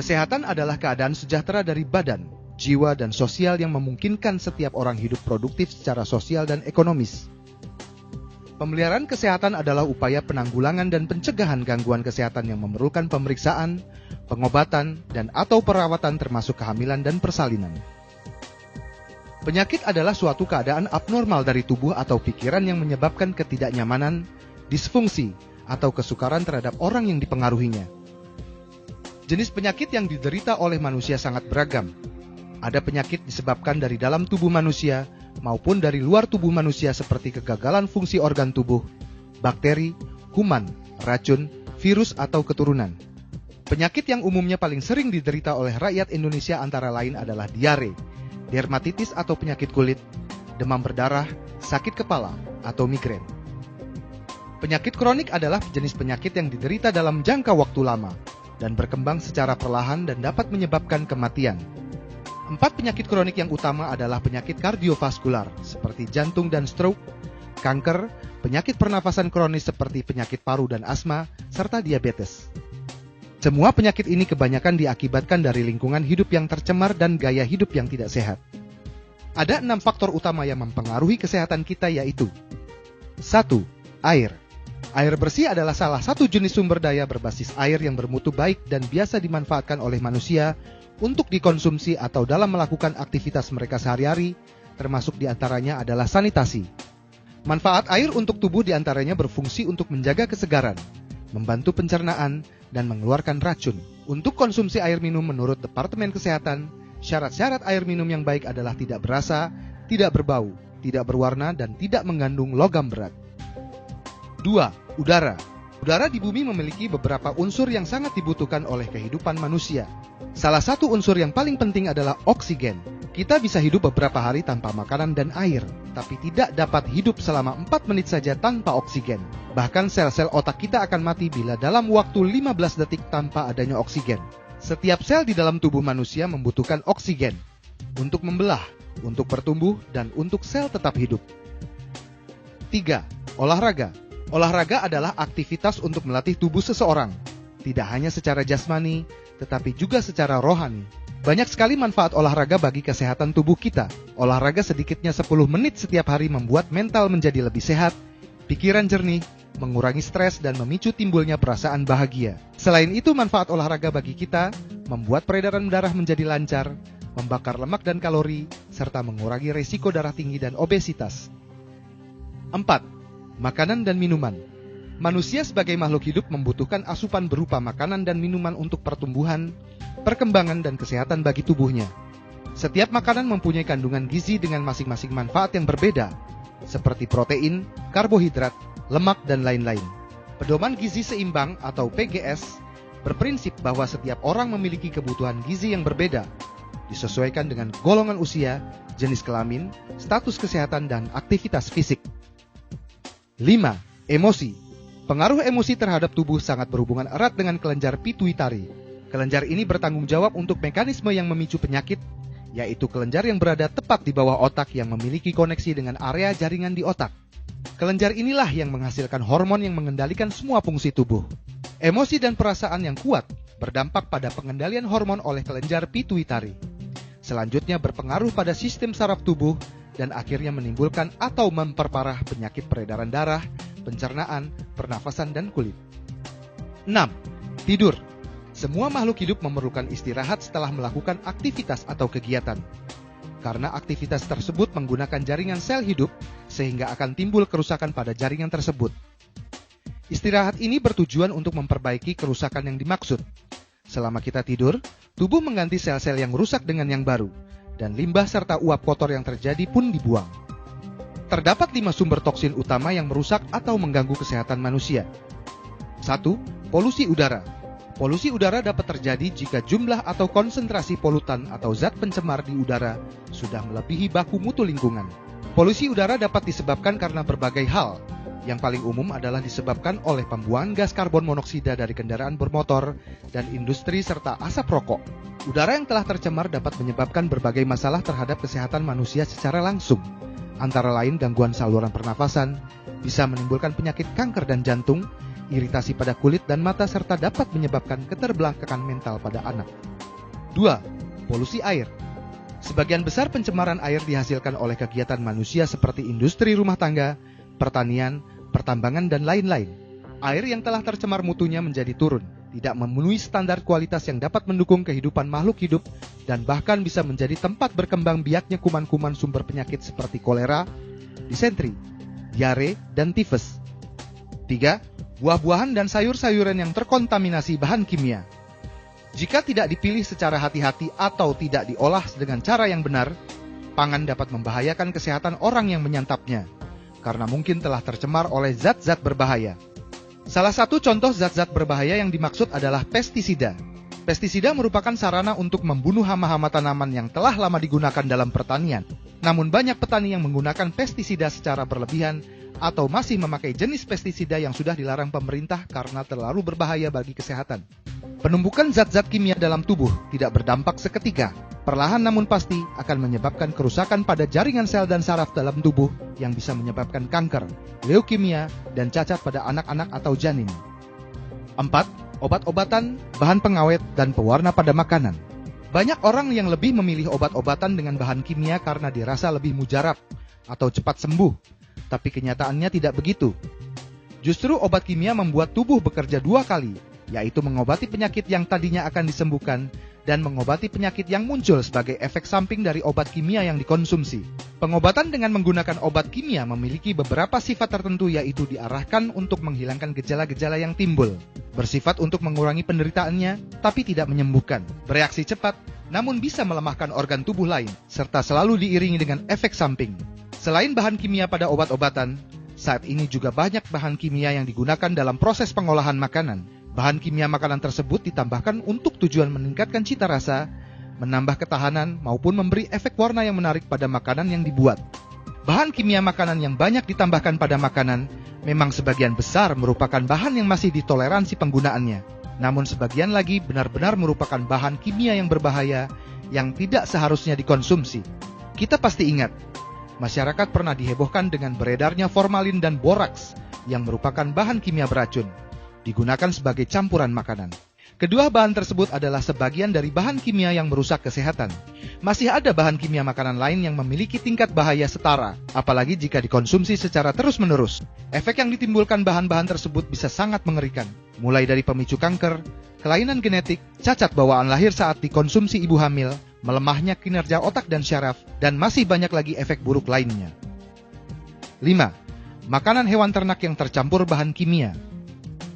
Kesehatan adalah keadaan sejahtera dari badan, jiwa, dan sosial yang memungkinkan setiap orang hidup produktif secara sosial dan ekonomis. Pemeliharaan kesehatan adalah upaya penanggulangan dan pencegahan gangguan kesehatan yang memerlukan pemeriksaan, pengobatan, dan atau perawatan termasuk kehamilan dan persalinan. Penyakit adalah suatu keadaan abnormal dari tubuh atau pikiran yang menyebabkan ketidaknyamanan, disfungsi, atau kesukaran terhadap orang yang dipengaruhinya. Jenis penyakit yang diderita oleh manusia sangat beragam. Ada penyakit disebabkan dari dalam tubuh manusia maupun dari luar tubuh manusia seperti kegagalan fungsi organ tubuh, bakteri, kuman, racun, virus, atau keturunan. Penyakit yang umumnya paling sering diderita oleh rakyat Indonesia antara lain adalah diare, dermatitis atau penyakit kulit, demam berdarah, sakit kepala, atau migrain. Penyakit kronik adalah jenis penyakit yang diderita dalam jangka waktu lama dan berkembang secara perlahan dan dapat menyebabkan kematian. 4 penyakit kronik yang utama adalah penyakit kardiovaskular seperti jantung dan stroke, kanker, penyakit pernafasan kronis seperti penyakit paru dan asma, serta diabetes. Semua penyakit ini kebanyakan diakibatkan dari lingkungan hidup yang tercemar dan gaya hidup yang tidak sehat. Ada 6 faktor utama yang mempengaruhi kesehatan kita yaitu 1. Air. Air bersih adalah salah satu jenis sumber daya berbasis air yang bermutu baik dan biasa dimanfaatkan oleh manusia untuk dikonsumsi atau dalam melakukan aktivitas mereka sehari-hari, termasuk diantaranya adalah sanitasi. Manfaat air untuk tubuh diantaranya berfungsi untuk menjaga kesegaran, membantu pencernaan, dan mengeluarkan racun. Untuk konsumsi air minum menurut Departemen Kesehatan, syarat-syarat air minum yang baik adalah tidak berasa, tidak berbau, tidak berwarna, dan tidak mengandung logam berat. 2. Udara. Udara di bumi memiliki beberapa unsur yang sangat dibutuhkan oleh kehidupan manusia. Salah satu unsur yang paling penting adalah oksigen. Kita bisa hidup beberapa hari tanpa makanan dan air, tapi tidak dapat hidup selama 4 menit saja tanpa oksigen. Bahkan sel-sel otak kita akan mati bila dalam waktu 15 detik tanpa adanya oksigen. Setiap sel di dalam tubuh manusia membutuhkan oksigen untuk membelah, untuk bertumbuh, dan untuk sel tetap hidup. 3. Olahraga. Olahraga adalah aktivitas untuk melatih tubuh seseorang, tidak hanya secara jasmani, tetapi juga secara rohani. Banyak sekali manfaat olahraga bagi kesehatan tubuh kita. Olahraga sedikitnya 10 menit setiap hari membuat mental menjadi lebih sehat, pikiran jernih, mengurangi stres, dan memicu timbulnya perasaan bahagia. Selain itu, manfaat olahraga bagi kita membuat peredaran darah menjadi lancar, membakar lemak dan kalori, serta mengurangi risiko darah tinggi dan obesitas. 4. Makanan dan minuman. Manusia sebagai makhluk hidup membutuhkan asupan berupa makanan dan minuman untuk pertumbuhan, perkembangan, dan kesehatan bagi tubuhnya. Setiap makanan mempunyai kandungan gizi dengan masing-masing manfaat yang berbeda, seperti protein, karbohidrat, lemak, dan lain-lain. Pedoman gizi seimbang atau PGS berprinsip bahwa setiap orang memiliki kebutuhan gizi yang berbeda, disesuaikan dengan golongan usia, jenis kelamin, status kesehatan, dan aktivitas fisik. 5. Emosi. Pengaruh emosi terhadap tubuh sangat berhubungan erat dengan kelenjar pituitari. Kelenjar ini bertanggung jawab untuk mekanisme yang memicu penyakit, yaitu kelenjar yang berada tepat di bawah otak yang memiliki koneksi dengan area jaringan di otak. Kelenjar inilah yang menghasilkan hormon yang mengendalikan semua fungsi tubuh. Emosi dan perasaan yang kuat berdampak pada pengendalian hormon oleh kelenjar pituitari. Selanjutnya berpengaruh pada sistem saraf tubuh dan akhirnya menimbulkan atau memperparah penyakit peredaran darah, pencernaan, pernafasan, dan kulit. 6. Tidur. Semua makhluk hidup memerlukan istirahat setelah melakukan aktivitas atau kegiatan. Karena aktivitas tersebut menggunakan jaringan sel hidup, sehingga akan timbul kerusakan pada jaringan tersebut. Istirahat ini bertujuan untuk memperbaiki kerusakan yang dimaksud. Selama kita tidur, tubuh mengganti sel-sel yang rusak dengan yang baru, dan limbah serta uap kotor yang terjadi pun dibuang. Terdapat 5 sumber toksin utama yang merusak atau mengganggu kesehatan manusia. 1. Polusi udara. Polusi udara dapat terjadi jika jumlah atau konsentrasi polutan atau zat pencemar di udara sudah melebihi baku mutu lingkungan. Polusi udara dapat disebabkan karena berbagai hal. Yang paling umum adalah disebabkan oleh pembuangan gas karbon monoksida dari kendaraan bermotor dan industri serta asap rokok. Udara yang telah tercemar dapat menyebabkan berbagai masalah terhadap kesehatan manusia secara langsung. Antara lain gangguan saluran pernafasan, bisa menimbulkan penyakit kanker dan jantung, iritasi pada kulit dan mata, serta dapat menyebabkan keterbelakangan mental pada anak. 2. Polusi air. Sebagian besar pencemaran air dihasilkan oleh kegiatan manusia seperti industri rumah tangga, pertanian, pertambangan, dan lain-lain. Air yang telah tercemar mutunya menjadi turun, tidak memenuhi standar kualitas yang dapat mendukung kehidupan makhluk hidup, dan bahkan bisa menjadi tempat berkembang biaknya kuman-kuman sumber penyakit seperti kolera, disentri, diare, dan tifus. 3. Buah-buahan dan sayur-sayuran yang terkontaminasi bahan kimia. Jika tidak dipilih secara hati-hati atau tidak diolah dengan cara yang benar, pangan dapat membahayakan kesehatan orang yang menyantapnya, karena mungkin telah tercemar oleh zat-zat berbahaya. Salah satu contoh zat-zat berbahaya yang dimaksud adalah pestisida. Pestisida merupakan sarana untuk membunuh hama-hama tanaman yang telah lama digunakan dalam pertanian. Namun banyak petani yang menggunakan pestisida secara berlebihan atau masih memakai jenis pestisida yang sudah dilarang pemerintah karena terlalu berbahaya bagi kesehatan. Penumpukan zat-zat kimia dalam tubuh tidak berdampak seketika. Perlahan namun pasti akan menyebabkan kerusakan pada jaringan sel dan saraf dalam tubuh yang bisa menyebabkan kanker, leukemia, dan cacat pada anak-anak atau janin. 4. Obat-obatan, bahan pengawet, dan pewarna pada makanan. Banyak orang yang lebih memilih obat-obatan dengan bahan kimia karena dirasa lebih mujarab atau cepat sembuh, tapi kenyataannya tidak begitu. Justru obat kimia membuat tubuh bekerja 2 kali, yaitu mengobati penyakit yang tadinya akan disembuhkan dan mengobati penyakit yang muncul sebagai efek samping dari obat kimia yang dikonsumsi. Pengobatan dengan menggunakan obat kimia memiliki beberapa sifat tertentu, yaitu diarahkan untuk menghilangkan gejala-gejala yang timbul, bersifat untuk mengurangi penderitaannya tapi tidak menyembuhkan, bereaksi cepat namun bisa melemahkan organ tubuh lain, serta selalu diiringi dengan efek samping. Selain bahan kimia pada obat-obatan, saat ini juga banyak bahan kimia yang digunakan dalam proses pengolahan makanan. Bahan kimia makanan tersebut ditambahkan untuk tujuan meningkatkan cita rasa, menambah ketahanan, maupun memberi efek warna yang menarik pada makanan yang dibuat. Bahan kimia makanan yang banyak ditambahkan pada makanan memang sebagian besar merupakan bahan yang masih ditoleransi penggunaannya. Namun sebagian lagi benar-benar merupakan bahan kimia yang berbahaya yang tidak seharusnya dikonsumsi. Kita pasti ingat, masyarakat pernah dihebohkan dengan beredarnya formalin dan boraks yang merupakan bahan kimia beracun, digunakan sebagai campuran makanan. Kedua bahan tersebut adalah sebagian dari bahan kimia yang merusak kesehatan. Masih ada bahan kimia makanan lain yang memiliki tingkat bahaya setara, apalagi jika dikonsumsi secara terus-menerus. Efek yang ditimbulkan bahan-bahan tersebut bisa sangat mengerikan, mulai dari pemicu kanker, kelainan genetik, cacat bawaan lahir saat dikonsumsi ibu hamil, melemahnya kinerja otak dan syaraf, dan masih banyak lagi efek buruk lainnya. 5. Makanan hewan ternak yang tercampur bahan kimia.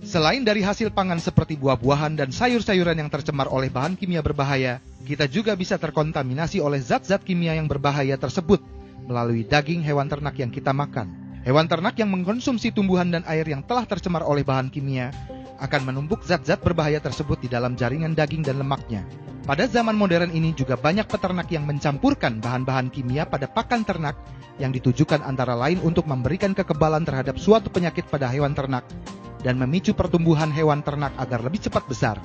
Selain dari hasil pangan seperti buah-buahan dan sayur-sayuran yang tercemar oleh bahan kimia berbahaya, kita juga bisa terkontaminasi oleh zat-zat kimia yang berbahaya tersebut melalui daging hewan ternak yang kita makan. Hewan ternak yang mengkonsumsi tumbuhan dan air yang telah tercemar oleh bahan kimia akan menumpuk zat-zat berbahaya tersebut di dalam jaringan daging dan lemaknya. Pada zaman modern ini juga banyak peternak yang mencampurkan bahan-bahan kimia pada pakan ternak yang ditujukan antara lain untuk memberikan kekebalan terhadap suatu penyakit pada hewan ternak dan memicu pertumbuhan hewan ternak agar lebih cepat besar.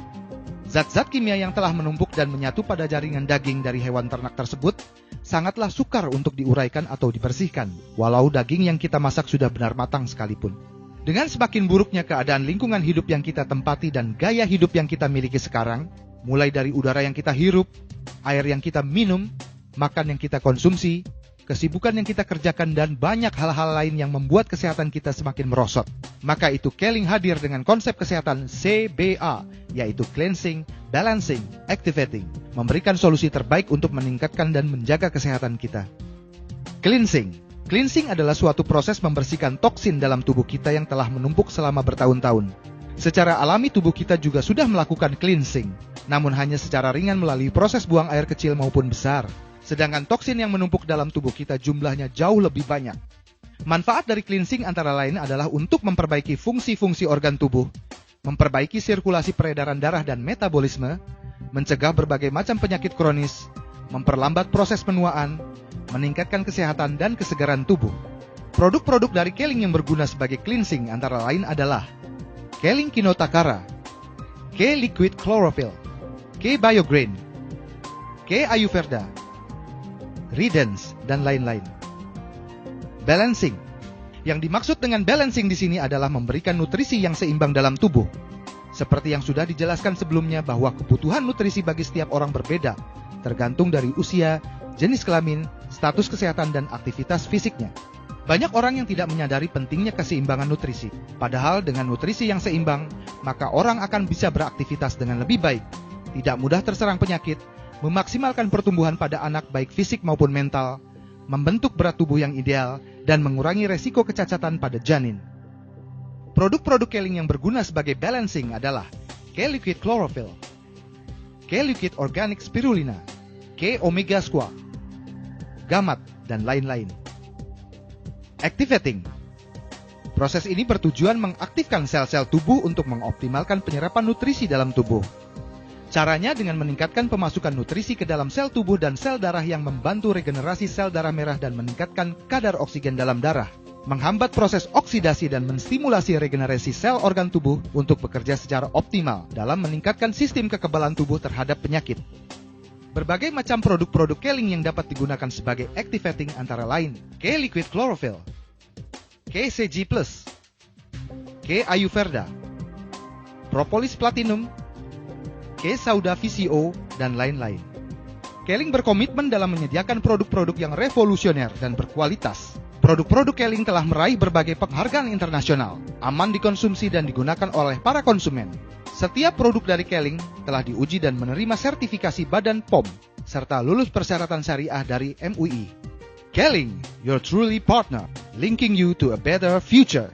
Zat-zat kimia yang telah menumpuk dan menyatu pada jaringan daging dari hewan ternak tersebut sangatlah sukar untuk diuraikan atau dibersihkan, walau daging yang kita masak sudah benar matang sekalipun. Dengan semakin buruknya keadaan lingkungan hidup yang kita tempati dan gaya hidup yang kita miliki sekarang, mulai dari udara yang kita hirup, air yang kita minum, makan yang kita konsumsi, kesibukan yang kita kerjakan, dan banyak hal-hal lain yang membuat kesehatan kita semakin merosot. Maka itu Keling hadir dengan konsep kesehatan CBA, yaitu Cleansing, Balancing, Activating, memberikan solusi terbaik untuk meningkatkan dan menjaga kesehatan kita. Cleansing. Cleansing adalah suatu proses membersihkan toksin dalam tubuh kita yang telah menumpuk selama bertahun-tahun. Secara alami tubuh kita juga sudah melakukan cleansing, namun hanya secara ringan melalui proses buang air kecil maupun besar. Sedangkan toksin yang menumpuk dalam tubuh kita jumlahnya jauh lebih banyak. Manfaat dari cleansing antara lain adalah untuk memperbaiki fungsi-fungsi organ tubuh, memperbaiki sirkulasi peredaran darah dan metabolisme, mencegah berbagai macam penyakit kronis, memperlambat proses penuaan, meningkatkan kesehatan dan kesegaran tubuh. Produk-produk dari Keling yang berguna sebagai cleansing antara lain adalah Keling Kinotakara, K-Liquid Chlorophyll, K-Biograin, K-Ayurveda, Redens, dan lain-lain. Balancing. Yang dimaksud dengan balancing di sini adalah memberikan nutrisi yang seimbang dalam tubuh. Seperti yang sudah dijelaskan sebelumnya bahwa kebutuhan nutrisi bagi setiap orang berbeda, tergantung dari usia, jenis kelamin, status kesehatan, dan aktivitas fisiknya. Banyak orang yang tidak menyadari pentingnya keseimbangan nutrisi. Padahal dengan nutrisi yang seimbang, maka orang akan bisa beraktivitas dengan lebih baik, tidak mudah terserang penyakit, memaksimalkan pertumbuhan pada anak baik fisik maupun mental, membentuk berat tubuh yang ideal, dan mengurangi resiko kecacatan pada janin. Produk-produk Keling yang berguna sebagai balancing adalah K-Liquid Chlorophyll, K-Liquid Organic Spirulina, K-Omega Squat, Gamat, dan lain-lain. Activating. Proses ini bertujuan mengaktifkan sel-sel tubuh untuk mengoptimalkan penyerapan nutrisi dalam tubuh. Caranya dengan meningkatkan pemasukan nutrisi ke dalam sel tubuh dan sel darah yang membantu regenerasi sel darah merah dan meningkatkan kadar oksigen dalam darah, menghambat proses oksidasi dan menstimulasi regenerasi sel organ tubuh untuk bekerja secara optimal dalam meningkatkan sistem kekebalan tubuh terhadap penyakit. Berbagai macam produk-produk Keling yang dapat digunakan sebagai activating antara lain K-Liquid Chlorophyll, K-CG+, K-Ayurveda, Propolis Platinum, K-Sauda VCO, dan lain-lain. Keling berkomitmen dalam menyediakan produk-produk yang revolusioner dan berkualitas. Produk-produk Keling telah meraih berbagai penghargaan internasional, aman dikonsumsi dan digunakan oleh para konsumen. Setiap produk dari Keling telah diuji dan menerima sertifikasi Badan POM, serta lulus persyaratan syariah dari MUI. Keling, your truly partner, linking you to a better future.